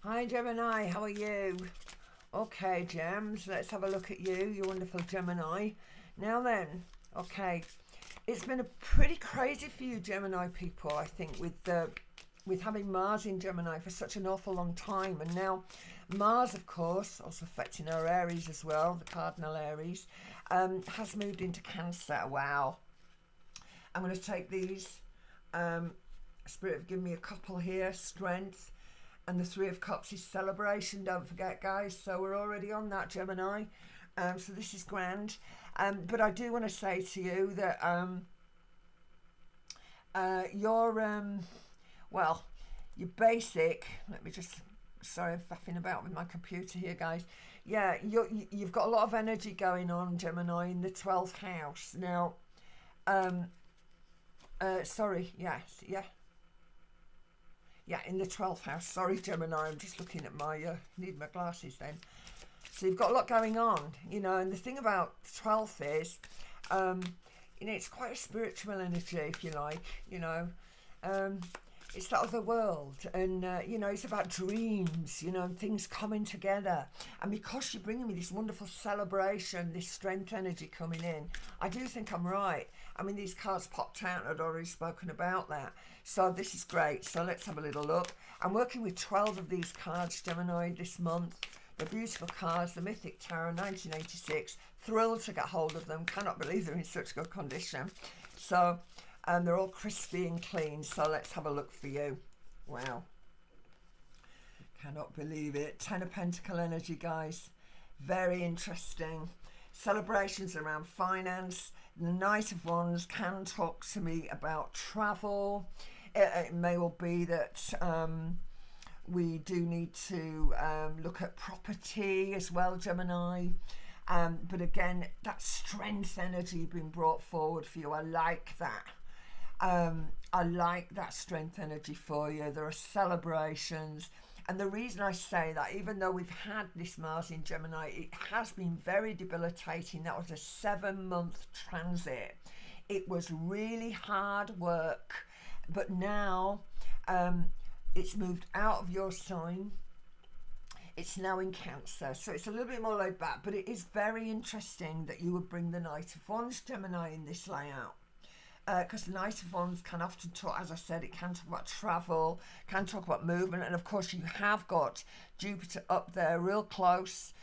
Hi Gemini, how are you? Okay, Gems, let's have a look at you, you wonderful Gemini. Now then, okay, it's been a pretty crazy for you Gemini people, I think, with having Mars in Gemini for such an awful long time, and now Mars, of course, also affecting our Aries as well, the cardinal Aries, has moved into Cancer. Wow. I'm going to take these. Spirit have given me a couple here, Strength, and the Three of Cups is Celebration, don't forget guys, so we're already on that Gemini, so this is grand, but I do want to say to you that your well, your basic, let me just, sorry I'm faffing about with my computer here guys, yeah, you've got a lot of energy going on Gemini in the 12th house now. Sorry, yes, yeah, in the 12th house. Sorry, Gemini, I'm just looking at my, need my glasses then. So you've got a lot going on, you know, and the thing about the 12th is, you know, it's quite a spiritual energy, if you like, you know. It's that other world, and, you know, it's about dreams, you know, and things coming together. And because you're bringing me this wonderful celebration, this strength energy coming in, I do think I'm right. I mean, these cards popped out and I'd already spoken about that. So this is great. So let's have a little look. I'm working with 12 of these cards, Gemini, this month. They're beautiful cards. The Mythic Tarot, 1986. Thrilled to get hold of them. Cannot believe they're in such good condition. So they're all crispy and clean. So let's have a look for you. Wow. Cannot believe it. Ten of Pentacle energy, guys. Very interesting. Celebrations around finance. The Knight of Wands can talk to me about travel. It may well be that we do need to look at property as well, Gemini. But again, that strength energy being brought forward for you, I like that. I like that strength energy for you. There are celebrations. And the reason I say that, even though we've had this Mars in Gemini, it has been very debilitating. That was a 7-month transit. It was really hard work. But now it's moved out of your sign. It's now in Cancer. So it's a little bit more laid back. But it is very interesting that you would bring the Knight of Wands, Gemini, in this layout. Because the Knight of Wands can often talk, as I said, it can talk about travel, can talk about movement, and of course you have got Jupiter up there real close,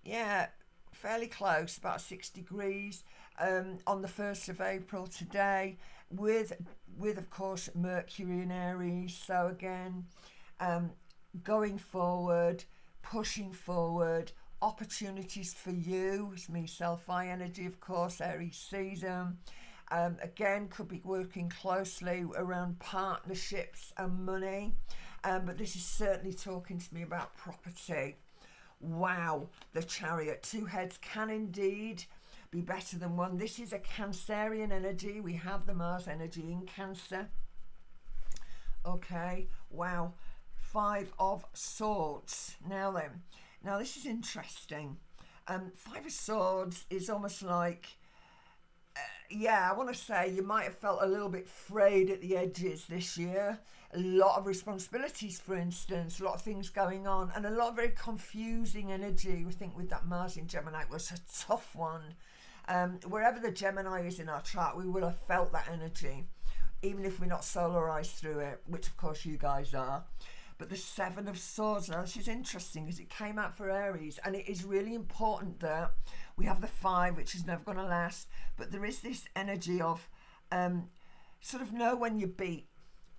yeah, fairly close, about 6 degrees, on the 1st of April today, with of course Mercury in Aries. So again, going forward, pushing forward, opportunities for you. It's me, self-I energy, of course, Aries season. Again, could be working closely around partnerships and money. But this is certainly talking to me about property. Wow, the Chariot. 2 heads can indeed be better than one. This is a Cancerian energy. We have the Mars energy in Cancer. Okay, wow. 5 of Swords. Now then. Now this is interesting. 5 of Swords is almost like, yeah, I want to say you might have felt a little bit frayed at the edges this year. A lot of responsibilities, for instance, a lot of things going on, and a lot of very confusing energy. We think with that Mars in Gemini, it was a tough one. Wherever the Gemini is in our chart, we will have felt that energy, even if we're not solarized through it, which of course you guys are. But the 7 of Swords, now this is interesting because it came out for Aries, and it is really important that we have the 5, which is never going to last, but there is this energy of sort of know when you beat,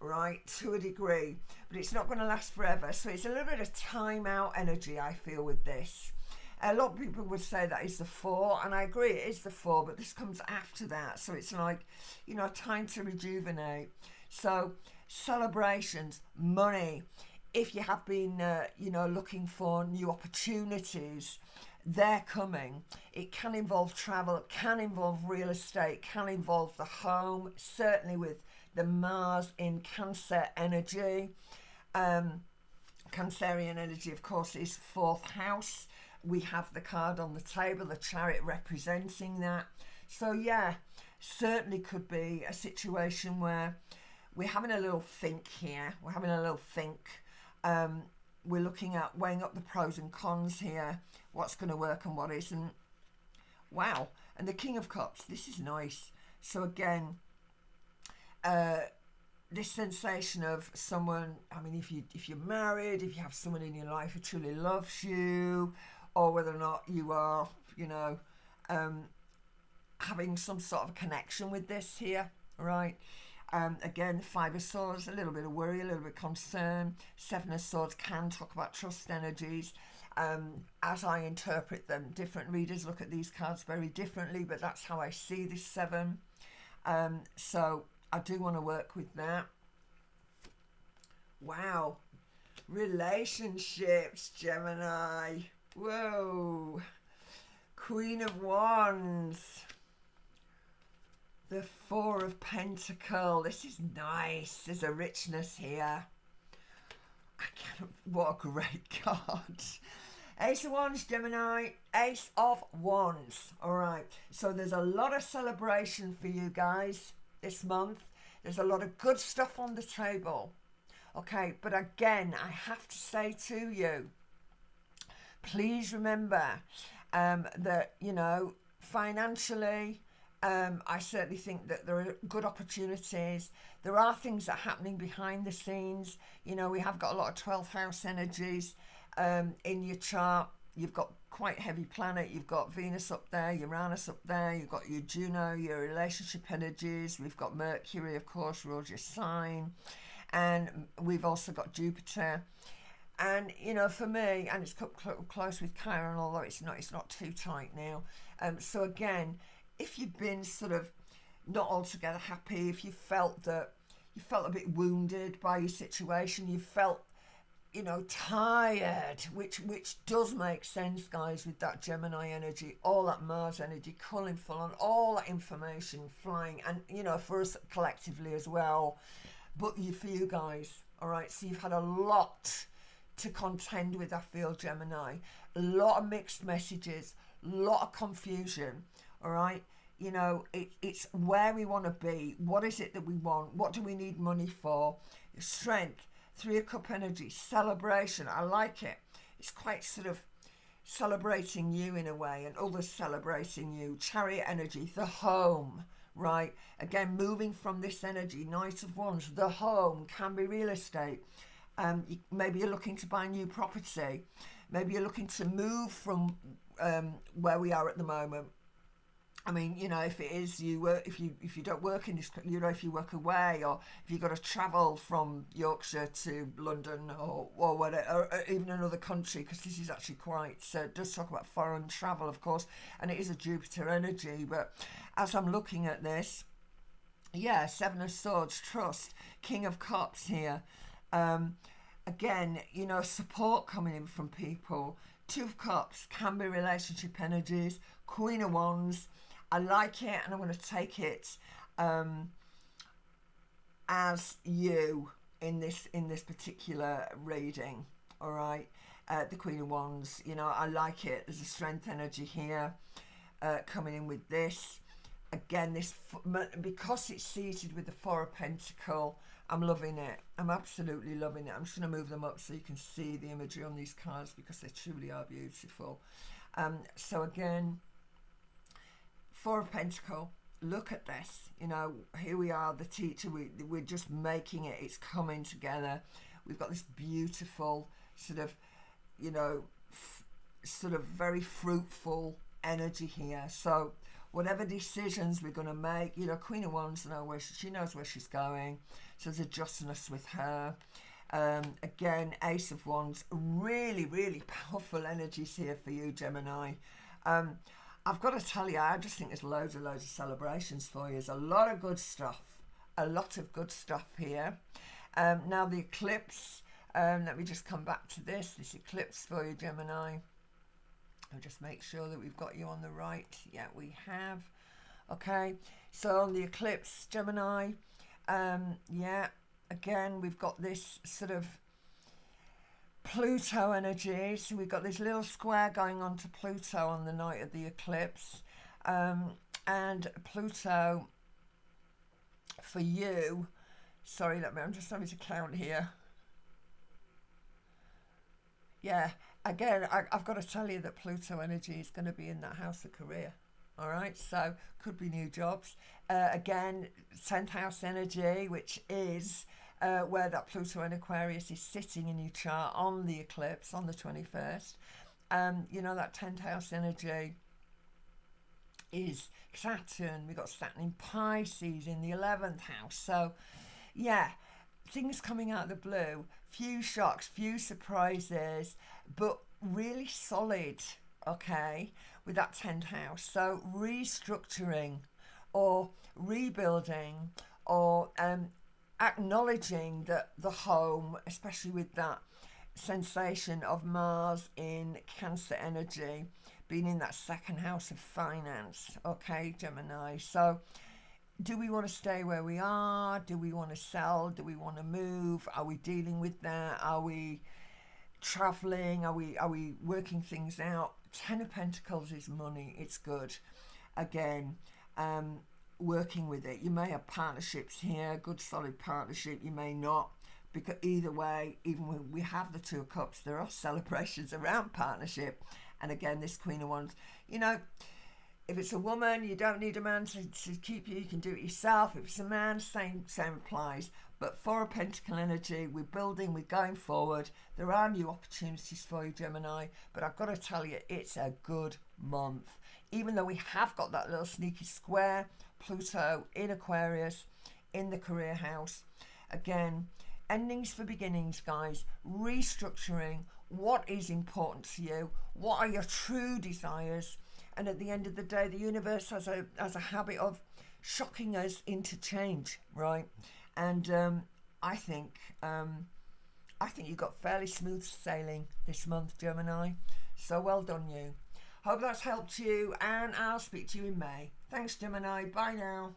right, to a degree, but it's not going to last forever. So it's a little bit of time out energy, I feel, with this. A lot of people would say that is the 4, and I agree it is the 4, but this comes after that. So it's like, you know, time to rejuvenate. So celebrations, money. If you have been, you know, looking for new opportunities, they're coming. It can involve travel, it can involve real estate, can involve the home, certainly with the Mars in Cancer energy. Cancerian energy, of course, is 4th house. We have the card on the table, the Chariot representing that. So yeah, certainly could be a situation where we're having a little think here. We're having a little think We're looking at weighing up the pros and cons here, what's going to work and what isn't. Wow. And the King of Cups, this is nice. So again, this sensation of someone, I mean, if you're married, if you have someone in your life who truly loves you, or whether or not you are, having some sort of connection with this here, right? Again, the Five of Swords, a little bit of worry, a little bit of concern. Seven of Swords can talk about trust energies. As I interpret them, different readers look at these cards very differently, but that's how I see this seven. So I do want to work with that. Wow. Relationships, Gemini. Whoa. Queen of Wands. The Four of Pentacles. This is nice. There's a richness here. What a great card. Ace of Wands, Gemini. Ace of Wands. All right. So there's a lot of celebration for you guys this month. There's a lot of good stuff on the table. Okay. But again, I have to say to you, please remember that, financially, I certainly think that there are good opportunities. There are things that are happening behind the scenes. We have got a lot of 12th house energies in your chart. You've got quite heavy planet. You've got Venus up there, Uranus up there. You've got your Juno, your relationship energies. We've got Mercury, of course, rules your sign. And we've also got Jupiter. And, for me, and it's close with Chiron, although it's not too tight now. So again, if you've been sort of not altogether happy, if you felt a bit wounded by your situation, you felt, tired, which does make sense, guys, with that Gemini energy, all that Mars energy, calling full on, all that information flying, and, for us collectively as well, but for you guys, all right, so you've had a lot to contend with, I feel, Gemini, a lot of mixed messages, a lot of confusion, all right. It's where we want to be. What is it that we want? What do we need money for? Strength, Three of Cup energy, celebration. I like it. It's quite sort of celebrating you in a way, and others celebrating you. Chariot energy, the home, right? Again, moving from this energy, Knight of Wands, the home can be real estate. Maybe you're looking to buy new property. Maybe you're looking to move from where we are at the moment. I mean, if it is if you don't work in this, if you work away, or if you've got to travel from Yorkshire to London or whatever, or even another country, because this is actually it does talk about foreign travel, of course, and it is a Jupiter energy. But as I'm looking at this, yeah, Seven of Swords, trust, King of Cups here. Again, support coming in from people. Two of Cups can be relationship energies. Queen of Wands. I like it, and I'm going to take it as you in this particular reading. All right, the Queen of Wands. I like it. There's a strength energy here coming in with this. Again, because it's seated with the Four of Pentacles. I'm loving it. I'm absolutely loving it. I'm just going to move them up so you can see the imagery on these cards, because they truly are beautiful. So again, Four of Pentacles, look at this. Here we are, the teacher. We're just making it. It's coming together. We've got this beautiful sort of, sort of very fruitful energy here. So whatever decisions we're going to make, Queen of Wands she knows where she's going. So there's a justness with her. Again, Ace of Wands, really, really powerful energies here for you, Gemini. I've got to tell you, I just think there's loads of celebrations for you. There's a lot of good stuff. A lot of good stuff here. Now the eclipse. Let me just come back to this eclipse for you, Gemini. I'll just make sure that we've got you on the right. Yeah, we have. Okay, so on the eclipse, Gemini, yeah, again, we've got this sort of Pluto energy. So we've got this little square going on to Pluto on the night of the eclipse. And Pluto, for you, sorry, I'm just having to count here. Yeah, again, I've got to tell you that Pluto energy is going to be in that house of career. All right, so could be new jobs. Again, 10th house energy, which is where that Pluto in Aquarius is sitting in your chart on the eclipse on the 21st. You know, that 10th house energy is Saturn. We've got Saturn in Pisces in the 11th house. So, yeah, things coming out of the blue, few shocks, few surprises, but really solid, okay, with that 10th house. So restructuring or rebuilding or acknowledging that the home, especially with that sensation of Mars in Cancer energy, being in that second house of finance, okay, Gemini. So do we want to stay where we are? Do we want to sell? Do we want to move? Are we dealing with that? Are we traveling? Are we working things out? 10 of Pentacles is money. It's good. Again, working with it. You may have partnerships here, good solid partnership. You may not, because either way, even when we have the Two of Cups, there are celebrations around partnership. And again, this Queen of Wands, you know, if it's a woman, you don't need a man to keep you. You can do it yourself. If it's a man, same applies. But for a Pentacle energy, we're building, we're going forward. There are new opportunities for you, Gemini. But I've got to tell you, it's a good month. Even though we have got that little sneaky square, Pluto in Aquarius, in the career house. Again, endings for beginnings, guys. Restructuring what is important to you. What are your true desires? And at the end of the day, the universe has a habit of shocking us into change, right? And I think you got fairly smooth sailing this month, Gemini. So well done, you. Hope that's helped you, and I'll speak to you in May. Thanks, Gemini. Bye now.